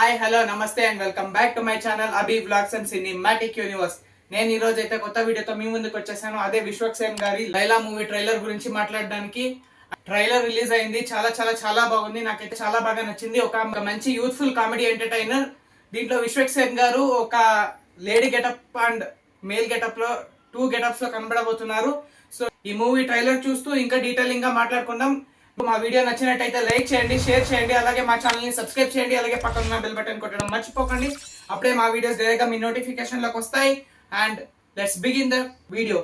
Hi hello నమస్తే and welcome back to my channel Abhi vlogs and cinematic universe. నేను ఈ రోజు అయితే కొత్త వీడియోతో మీ ముందుకు వచ్చేసాను. అదే విశ్వక్సేన్ గారి లైలా మూవీ ట్రైలర్ గురించి మాట్లాడడానికి. ట్రైలర్ రిలీజ్ అయింది, చాలా చాలా చాలా బాగుంది. నాకైతే చాలా బాగా నచ్చింది. ఒక మంచి యూత్ఫుల్ కామెడీ ఎంటర్టైనర్. దీంట్లో విశ్వక్సేన్ గారు ఒక lady getup and male getup లో 2 గెటప్స్ లో కనబడబోతున్నారు. సో ఈ మూవీ ట్రైలర్ చూస్తూ ఇంకా డీటెయిలింగ్ గా మాట్లాడుకుందాం. మా వీడియో నచ్చినట్టయితే లైక్ చేయండి, షేర్ చేయండి, అలాగే మా ఛానల్ ని సబ్స్క్రైబ్ చేయండి, అలాగే పక్కన ఉన్న బెల్ బటన్ కొట్టడం మర్చిపోకండి. అప్పుడే మా వీడియోస్ డైరెక్ట్ గా మీ నోటిఫికేషన్ లోకి వస్తాయి. And let's begin the video.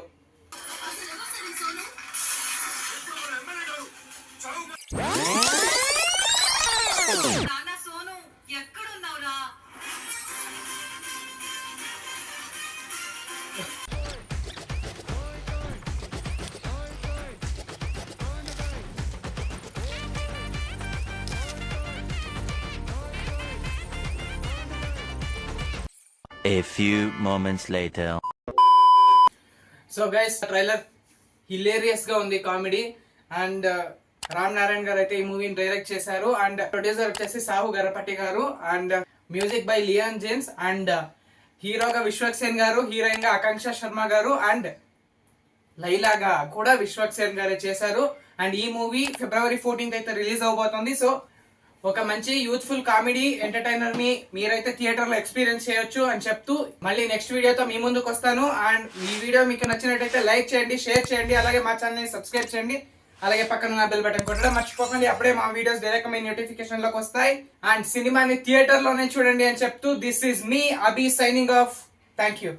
A few moments later. So guys, trailer hilarious గా ఉంది, కామెడీ. అండ్ రామ్ నారాయణ గారు అయితే ఈ మూవీని డైరెక్ట్ చేశారు. అండ్ ప్రొడ్యూసర్ వచ్చేసి Sahu Garapati garu. And music by Leon James. And హీరోగా విశ్వక్సేన్ గారు, హీరోయిన్ గా ఆకాంక్ష శర్మ గారు, అండ్ లైలాగా కూడా విశ్వక్సేన్ గారే చేశారు. అండ్ ఈ మూవీ February 14th అయితే రిలీజ్ అవబోతుంది. సో ఒక మంచి యూత్ఫుల్ కామెడీ ఎంటర్టైనర్ ని మీరైతే థియేటర్ లో ఎక్స్పీరియన్స్ చేయొచ్చు అని చెప్తూ మళ్ళీ నెక్స్ట్ వీడియోతో మీ ముందుకు వస్తాను. అండ్ ఈ వీడియో మీకు నచ్చినట్టయితే లైక్ చేయండి, షేర్ చేయండి, అలాగే మా ఛానల్ ని సబ్స్క్రైబ్ చేయండి, అలాగే పక్కన ఉన్న బెల్ బటన్ కొట్టడం మర్చిపోకండి. అప్పుడే మా వీడియోస్ డైరెక్ట్ మీ నోటిఫికేషన్ లోకి వస్తాయి. అండ్ సినిమాని థియేటర్ లోనే చూడండి అని చెప్తూ this is me Abhi signing off. Thank you.